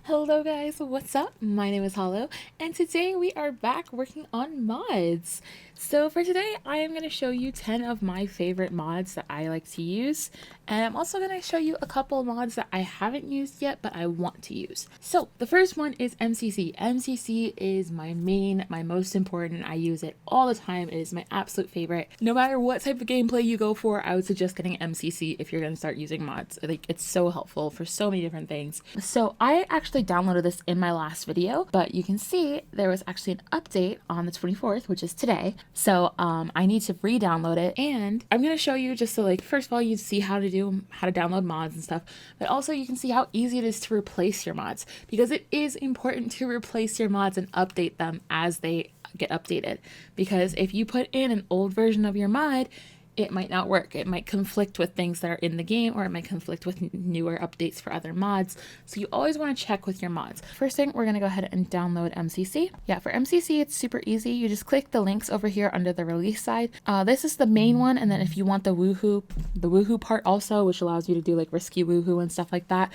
Hello guys, what's up? My name is Hollow, and today we are back working on mods. So for today, I am going to show you 10 of my favorite mods that I like to use, and I'm also going to show you a couple of mods that I haven't used yet, but I want to use. So the first one is MCC. MCC is my most important. I use it all the time. It is my absolute favorite. No matter what type of gameplay you go for, I would suggest getting MCC if you're going to start using mods. Like, it's so helpful for so many different things. So I actually downloaded this in my last video, but you can see there was actually an update on the 24th, which is today. So I need to re-download it, and I'm going to show you just so, like, first of all, you see how to download mods and stuff, but also you can see how easy it is to replace your mods, because it is important to replace your mods and update them as they get updated, because if you put in an old version of your mod, it might not work. It might conflict with things that are in the game, or it might conflict with newer updates for other mods. So you always want to check with your mods. First thing, we're going to go ahead and download MCC. Yeah, for MCC, it's super easy. You just click the links over here under the release side. This is the main one. And then if you want the woohoo part also, which allows you to do like risky woohoo and stuff like that,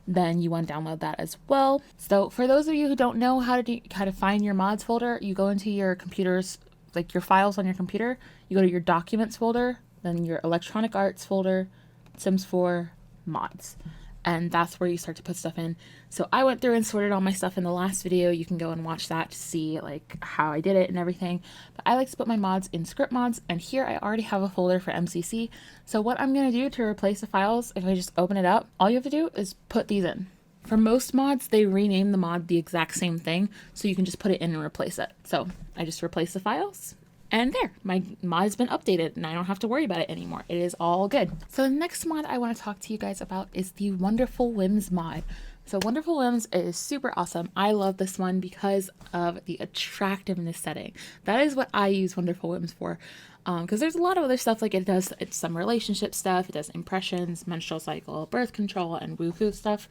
then you want to download that as well. So for those of you who don't know how to find your mods folder, you go into your computer's, like your files on your computer, you go to your documents folder, then your electronic arts folder, Sims 4, mods. And that's where you start to put stuff in. So I went through and sorted all my stuff in the last video. You can go and watch that to see like how I did it and everything. But I like to put my mods in script mods, and here I already have a folder for MCC. So what I'm going to do to replace the files, if I just open it up, all you have to do is put these in. For most mods, they rename the mod the exact same thing, so you can just put it in and replace it. So I just replace the files, and there, my mod has been updated, and I don't have to worry about it anymore. It is all good. So the next mod I want to talk to you guys about is the Wonderful Whims mod. So Wonderful Whims is super awesome. I love this one because of the attractiveness setting. That is what I use Wonderful Whims for. Because there's a lot of other stuff, like it's some relationship stuff, it does impressions, menstrual cycle, birth control, and woohoo stuff.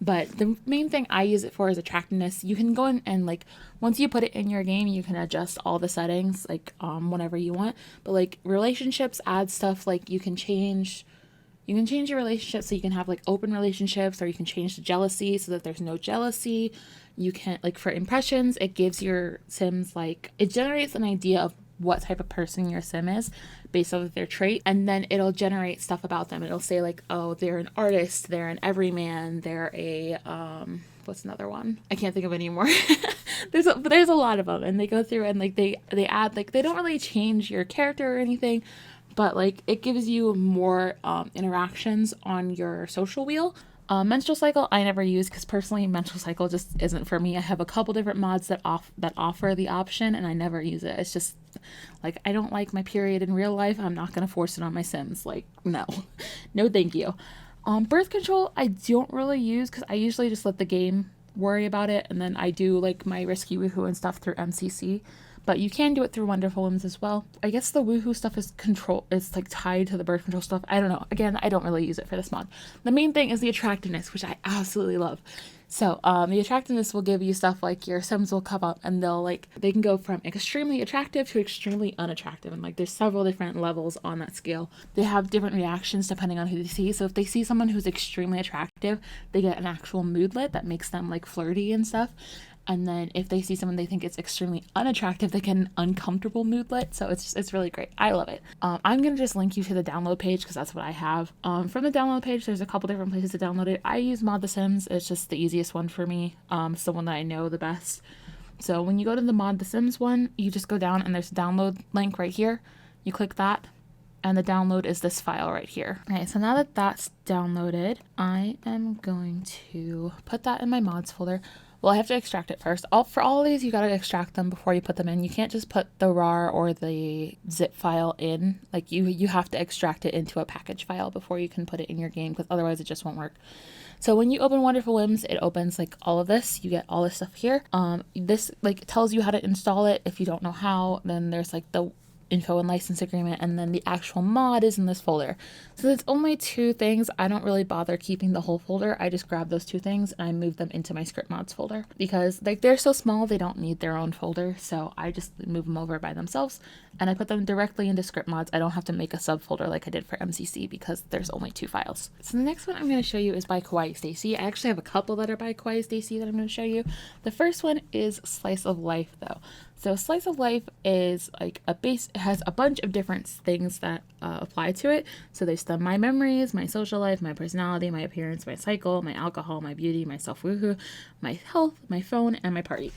But the main thing I use it for is attractiveness. You can go in and, like, once you put it in your game, you can adjust all the settings, like, whenever you want. But, like, relationships add stuff, like, you can change your relationship so you can have, like, open relationships, or you can change the jealousy so that there's no jealousy. You can, like, for impressions, it gives your Sims, like, it generates an idea of what type of person your sim is based off of their trait, and then it'll generate stuff about them. It'll say like, oh, they're an artist, they're an everyman, they're a what's another one? I can't think of any more. there's a lot of them, and they go through and like they add, like, they don't really change your character or anything, but like it gives you more interactions on your social wheel. Menstrual cycle I never use, because personally menstrual cycle just isn't for me. I have a couple different mods that offer the option, and I never use it. It's just like, I don't like my period in real life. I'm not gonna force it on my Sims. Like, no. No thank you. Birth control I don't really use, because I usually just let the game worry about it, and then I do like my risky woohoo and stuff through MCC. But you can do it through Wonderful Whims as well. I guess the woohoo stuff is like tied to the birth control stuff. I don't know. Again, I don't really use it for this mod. The main thing is the attractiveness, which I absolutely love. So the attractiveness will give you stuff like your Sims will come up and they can go from extremely attractive to extremely unattractive. And like there's several different levels on that scale. They have different reactions depending on who they see. So if they see someone who's extremely attractive, they get an actual moodlet that makes them like flirty and stuff. And then if they see someone they think is extremely unattractive, they get an uncomfortable moodlet. So it's really great. I love it. I'm going to just link you to the download page, because that's what I have. From the download page, there's a couple different places to download it. I use Mod The Sims. It's just the easiest one for me. It's the one that I know the best. So when you go to the Mod The Sims one, you just go down and there's a download link right here. You click that, and the download is this file right here. Okay, so now that that's downloaded, I am going to put that in my mods folder. Well, I have to extract it first. For all of these, you gotta extract them before you put them in. You can't just put the RAR or the zip file in. Like, you have to extract it into a package file before you can put it in your game, because otherwise it just won't work. So when you open Wonderful Whims, it opens like all of this. You get all this stuff here. This like tells you how to install it. If you don't know how, then there's like the info and license agreement, and then the actual mod is in this folder. So there's only 2 things. I don't really bother keeping the whole folder. I just grab those 2 things and I move them into my script mods folder because like they're so small they don't need their own folder. So I just move them over by themselves and I put them directly into script mods. I don't have to make a subfolder like I did for MCC because there's only 2 files. So the next one I'm going to show you is by KawaiiStacie. I actually have a couple that are by KawaiiStacie that I'm going to show you. The first one is Slice of Life though. So Slice of Life is like a base, it has a bunch of different things that apply to it. So they stem my memories, my social life, my personality, my appearance, my cycle, my alcohol, my beauty, my self-woohoo, my health, my phone, and my party.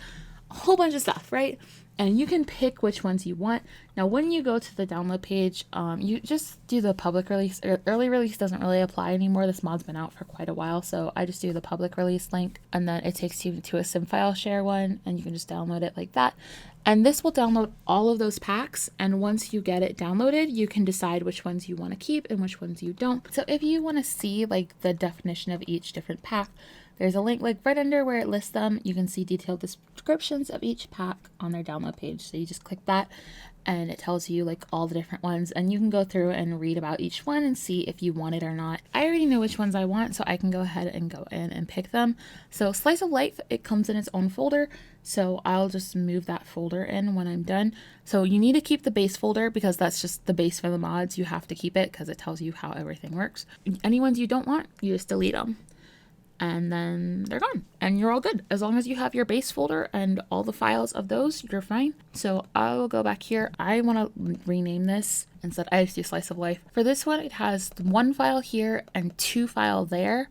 A whole bunch of stuff, right? And you can pick which ones you want. Now, when you go to the download page, you just do the public release. Early release doesn't really apply anymore. This mod's been out for quite a while, so I just do the public release link, and then it takes you to a sim file share one, and you can just download it like that. And this will download all of those packs, and once you get it downloaded, you can decide which ones you want to keep and which ones you don't. So if you want to see like the definition of each different pack, there's a link like right under where it lists them. You can see detailed descriptions of each pack on their download page. So you just click that and it tells you like all the different ones, and you can go through and read about each one and see if you want it or not. I already know which ones I want, so I can go ahead and go in and pick them. So Slice of Life, it comes in its own folder, so I'll just move that folder in when I'm done. So you need to keep the base folder because that's just the base for the mods. You have to keep it because it tells you how everything works. Any ones you don't want, you just delete them. And then they're gone and you're all good. As long as you have your base folder and all the files of those, you're fine. So I will go back here. I want to rename this instead. I just do Slice of Life. For this one, it has 1 file here and 2 file there,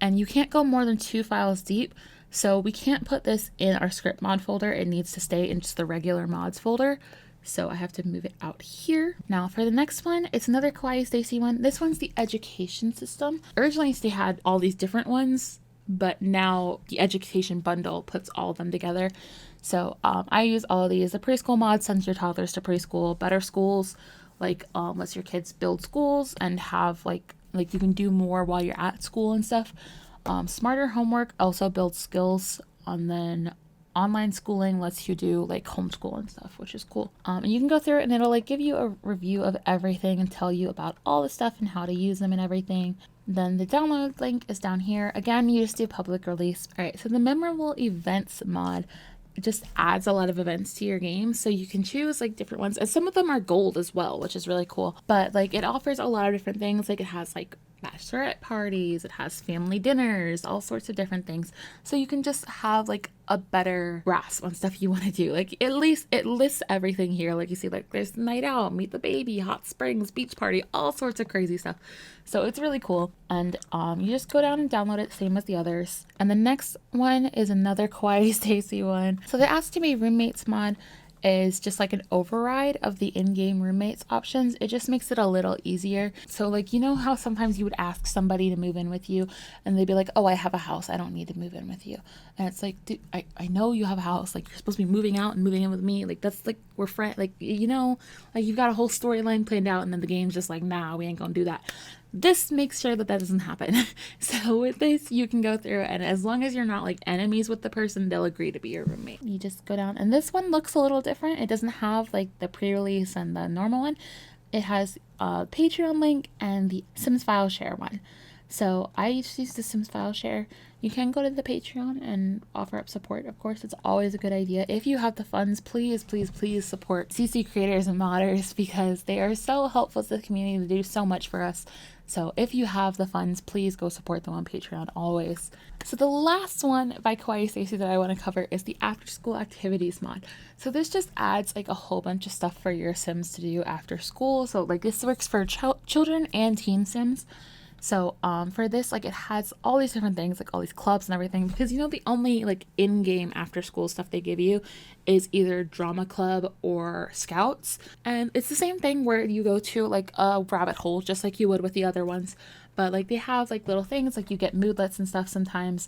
and you can't go more than 2 files deep. So we can't put this in our script mod folder. It needs to stay in just the regular mods folder. So I have to move it out here. Now for the next one, it's another KawaiiStacie one. This one's the education system. Originally they had all these different ones, but now the education bundle puts all of them together. So I use all of these. The preschool mod sends your toddlers to preschool. Better schools, like lets your kids build schools and have like you can do more while you're at school and stuff. Smarter homework also builds skills, and then online schooling lets you do like homeschool and stuff, which is cool. And you can go through it and it'll like give you a review of everything and tell you about all the stuff and how to use them and everything. Then the download link is down here. Again, you just do public release. All right, so the memorable events mod just adds a lot of events to your game, so you can choose like different ones, and some of them are gold as well, which is really cool. But like it offers a lot of different things. Like it has like bachelorette parties, it has family dinners, all sorts of different things, so you can just have like a better grasp on stuff you want to do. Like at least it lists everything here. Like you see, like there's night out, meet the baby, hot springs, beach party, all sorts of crazy stuff. So it's really cool. And you just go down and download it, same as the others. And the next one is another KawaiiStacie one. So the Ask to Be Roommates mod is just like an override of the in-game roommates options. It just makes it a little easier. So like, you know how sometimes you would ask somebody to move in with you and they'd be like, oh, I have a house, I don't need to move in with you. And it's like, dude, I know you have a house, like you're supposed to be moving out and moving in with me. Like that's like, we're friends, like, you know, like you've got a whole storyline planned out and then the game's just like, nah, we ain't gonna do that. This makes sure that doesn't happen. So with this, you can go through, and as long as you're not like enemies with the person, they'll agree to be your roommate. You just go down, and this one looks a little different. It doesn't have like the pre-release and the normal one. It has a Patreon link and the Sims file share one. So I just use the Sims file share. You can go to the Patreon and offer up support. Of course, it's always a good idea. If you have the funds, please, please, please support CC creators and modders because they are so helpful to the community. They do so much for us. So if you have the funds, please go support them on Patreon always. So the last one by KawaiiStacie that I want to cover is the after school activities mod. So this just adds like a whole bunch of stuff for your Sims to do after school. So like this works for children and teen Sims. So for this, like it has all these different things, like all these clubs and everything, because you know the only like in-game after school stuff they give you is either drama club or scouts. And it's the same thing where you go to like a rabbit hole just like you would with the other ones, but like they have like little things, like you get moodlets and stuff sometimes,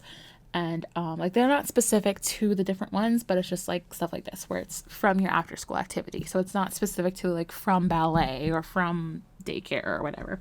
and like they're not specific to the different ones, but it's just like stuff like this where it's from your after school activity. So it's not specific to like from ballet or from daycare or whatever.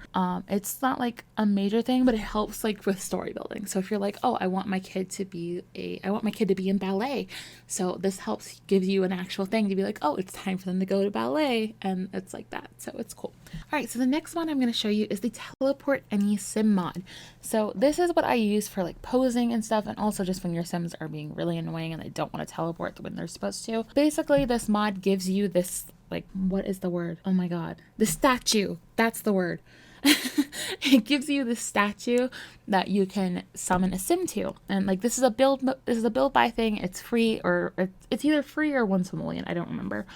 It's not like a major thing, but it helps like with story building. So if you're like, oh, I want my kid to be in ballet, so this helps give you an actual thing to be like, oh, it's time for them to go to ballet, and it's like that. So it's cool. All right, so the next one I'm going to show you is the teleport any sim mod. So this is what I use for like posing and stuff, and also just when your sims are being really annoying and they don't want to teleport when they're supposed to. Basically, this mod gives you this, like, what is the word? Oh my god. The statue. That's the word. It gives you the statue that you can summon a sim to. And like this is a build buy thing. It's free, or it's either free or once a million. I don't remember.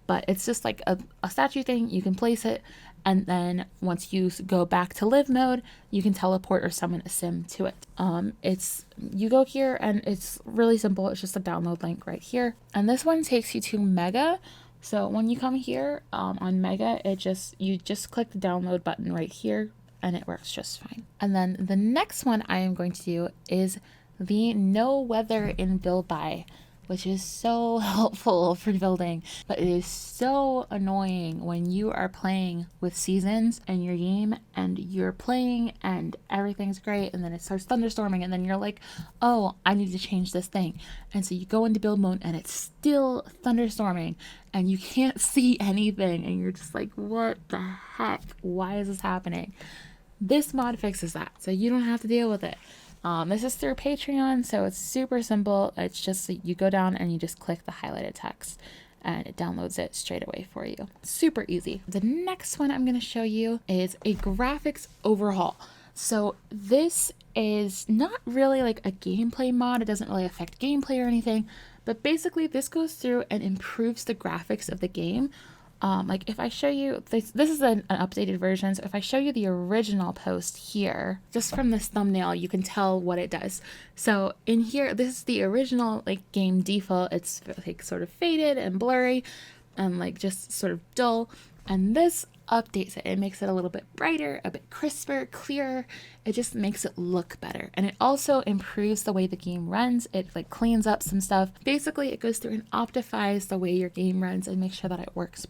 But it's just like a statue thing. You can place it, and then once you go back to live mode, you can teleport or summon a sim to it. You go here and it's really simple. It's just a download link right here. And this one takes you to Mega. So when you come here on Mega, you just click the download button right here and it works just fine. And then the next one I am going to do is the no weather in build by, which is so helpful for building, but it is so annoying when you are playing with seasons in your game and you're playing and everything's great and then it starts thunderstorming and then you're like, oh, I need to change this thing. And so you go into build mode and it's still thunderstorming and you can't see anything and you're just like, what the heck? Why is this happening? This mod fixes that, so you don't have to deal with it. This is through Patreon, so it's super simple. It's just you go down and you just click the highlighted text and it downloads it straight away for you. Super easy. The next one I'm going to show you is a graphics overhaul. So this is not really like a gameplay mod. It doesn't really affect gameplay or anything, but basically this goes through and improves the graphics of the game. Like if I show you this is an updated version. So if I show you the original post here, just from this thumbnail, you can tell what it does. So in here, this is the original like game default. It's like sort of faded and blurry and like just sort of dull. And this updates it. It makes it a little bit brighter, a bit crisper, clearer. It just makes it look better. And it also improves the way the game runs. It like cleans up some stuff. Basically, it goes through and optimize the way your game runs and make sure that it works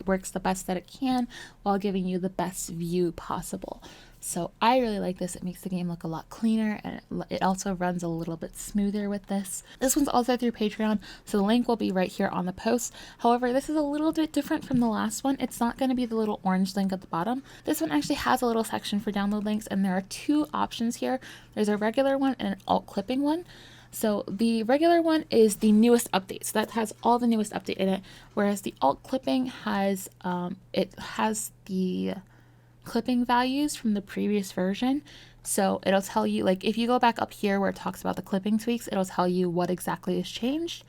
works the best that it can while giving you the best view possible. So I really like this. It makes the game look a lot cleaner, and it also runs a little bit smoother with this. This one's also through Patreon, so the link will be right here on the post. However, this is a little bit different from the last one. It's not going to be the little orange link at the bottom. This one actually has a little section for download links, and there are two options here. There's a regular one and an alt clipping one. So the regular one is the newest update, so that has all the newest update in it, whereas the alt clipping has the clipping values from the previous version. So it'll tell you, like if you go back up here where it talks about the clipping tweaks, it'll tell you what exactly has changed.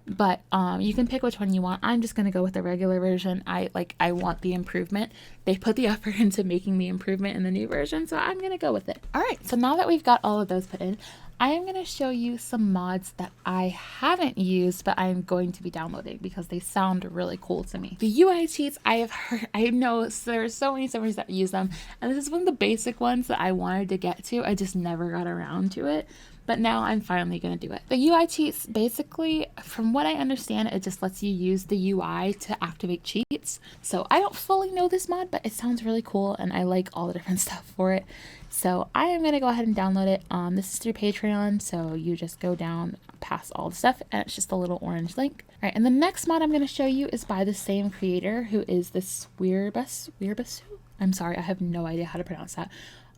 But you can pick which one you want. I'm just going to go with the regular version. I want the improvement. They put the effort into making the improvement in the new version, so I'm going to go with it. All right, so now that we've got all of those put in, I am going to show you some mods that I haven't used, but I'm going to be downloading because they sound really cool to me. The UI cheats, I know there's so many servers that use them, and this is one of the basic ones that I wanted to get to. I just never got around to it. But now I'm finally going to do it. The UI cheats, basically, from what I understand, it just lets you use the UI to activate cheats. So I don't fully know this mod, but it sounds really cool and I like all the different stuff for it. So I am going to go ahead and download it. This is through Patreon, so you just go down past all the stuff and it's just a little orange link. All right, and the next mod I'm going to show you is by the same creator, who is this Weirbasu? I'm sorry, I have no idea how to pronounce that.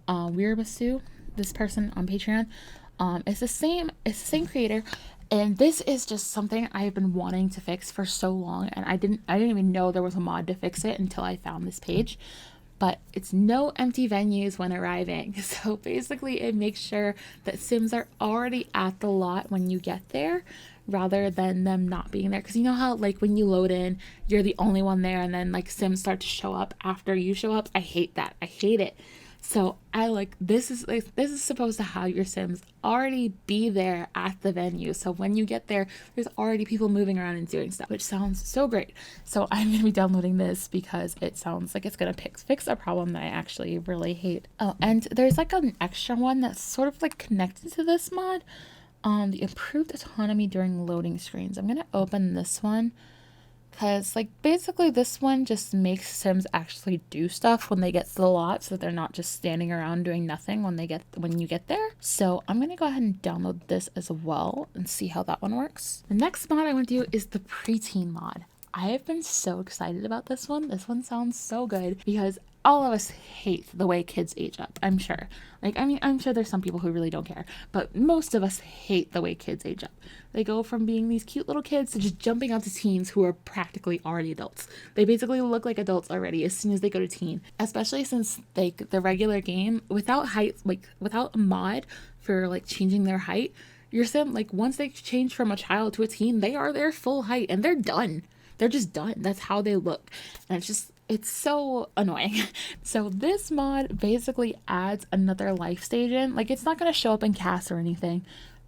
Weirbasu, this person on Patreon. It's the same creator, and this is just something I've been wanting to fix for so long, and I didn't even know there was a mod to fix it until I found this page. But it's no empty venues when arriving. So basically it makes sure that Sims are already at the lot when you get there, rather than them not being there. Because you know how like when you load in, you're the only one there, and then like Sims start to show up after you show up. I hate that. I hate it. So this is supposed to have your Sims already be there at the venue. So when you get there, there's already people moving around and doing stuff, which sounds so great. So I'm going to be downloading this because it sounds like it's going to fix a problem that I actually really hate. Oh, and there's like an extra one that's sort of like connected to this mod. The improved autonomy during loading screens. I'm going to open this one. Because, like, basically this one just makes Sims actually do stuff when they get to the lot, so that they're not just standing around doing nothing when you get there. So I'm gonna go ahead and download this as well and see how that one works. The next mod I want to do is the Preteen mod. I have been so excited about this one. This one sounds so good because all of us hate the way kids age up, I'm sure. Like, I mean, I'm sure there's some people who really don't care, but most of us hate the way kids age up. They go from being these cute little kids to just jumping out to teens who are practically already adults. They basically look like adults already as soon as they go to teen, especially since like the regular game without height, like without a mod for like changing their height, your sim, like once they change from a child to a teen, they are their full height and they're done. They're just done. That's how they look. And it's so annoying. So this mod basically adds another life stage in. Like, it's not going to show up in cast or anything,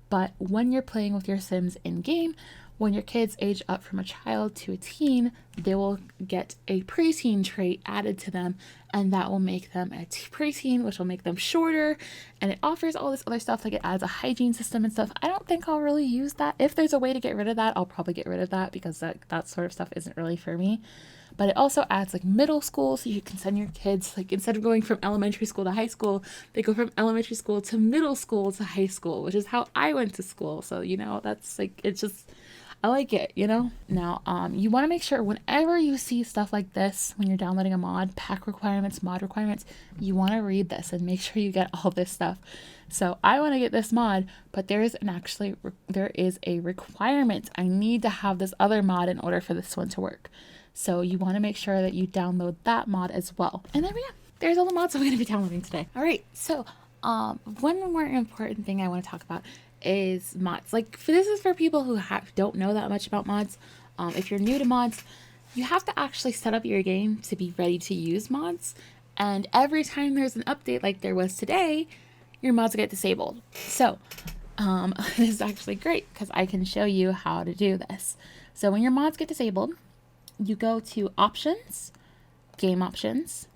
but when you're playing with your Sims in game, when your kids age up from a child to a teen, they will get a preteen trait added to them, and that will make them a preteen, which will make them shorter, and it offers all this other stuff, like it adds a hygiene system and stuff. I don't think I'll really use that. If there's a way to get rid of that, I'll probably get rid of that, because that sort of stuff isn't really for me. But it also adds like middle school, so you can send your kids, like instead of going from elementary school to high school, they go from elementary school to middle school to high school, which is how I went to school. So, you know, that's like, it's just, I like it, you know? Now, you want to make sure whenever you see stuff like this, when you're downloading a mod, pack requirements, mod requirements, you want to read this and make sure you get all this stuff. So I want to get this mod, but there is a requirement. I need to have this other mod in order for this one to work. So you want to make sure that you download that mod as well. And there we go. There's all the mods I'm going to be downloading today. All right. So one more important thing I want to talk about is mods. Like, this is for people who don't know that much about mods. If you're new to mods, you have to actually set up your game to be ready to use mods. And every time there's an update like there was today, your mods get disabled. So this is actually great because I can show you how to do this. So when your mods get disabled, you go to Options, Game Options,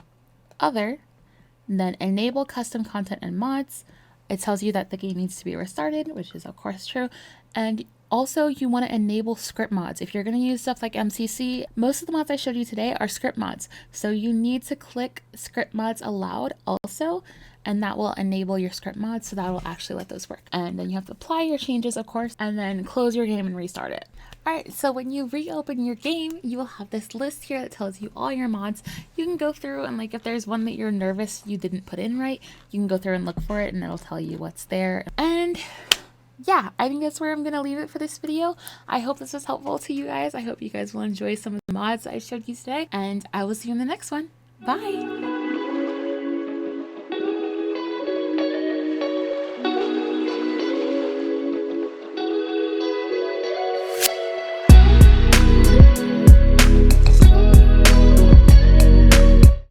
Other, then Enable Custom Content and Mods. It tells you that the game needs to be restarted, which is of course true. And also you want to enable script mods. If you're going to use stuff like MCC, most of the mods I showed you today are script mods. So you need to click script mods allowed also, and that will enable your script mods, so that will actually let those work. And then you have to apply your changes, of course, and then close your game and restart it. Alright, so when you reopen your game, you will have this list here that tells you all your mods. You can go through and, like, if there's one that you're nervous you didn't put in right, you can go through and look for it and it'll tell you what's there. And yeah, I think that's where I'm going to leave it for this video. I hope this was helpful to you guys. I hope you guys will enjoy some of the mods I showed you today, and I will see you in the next one. Bye!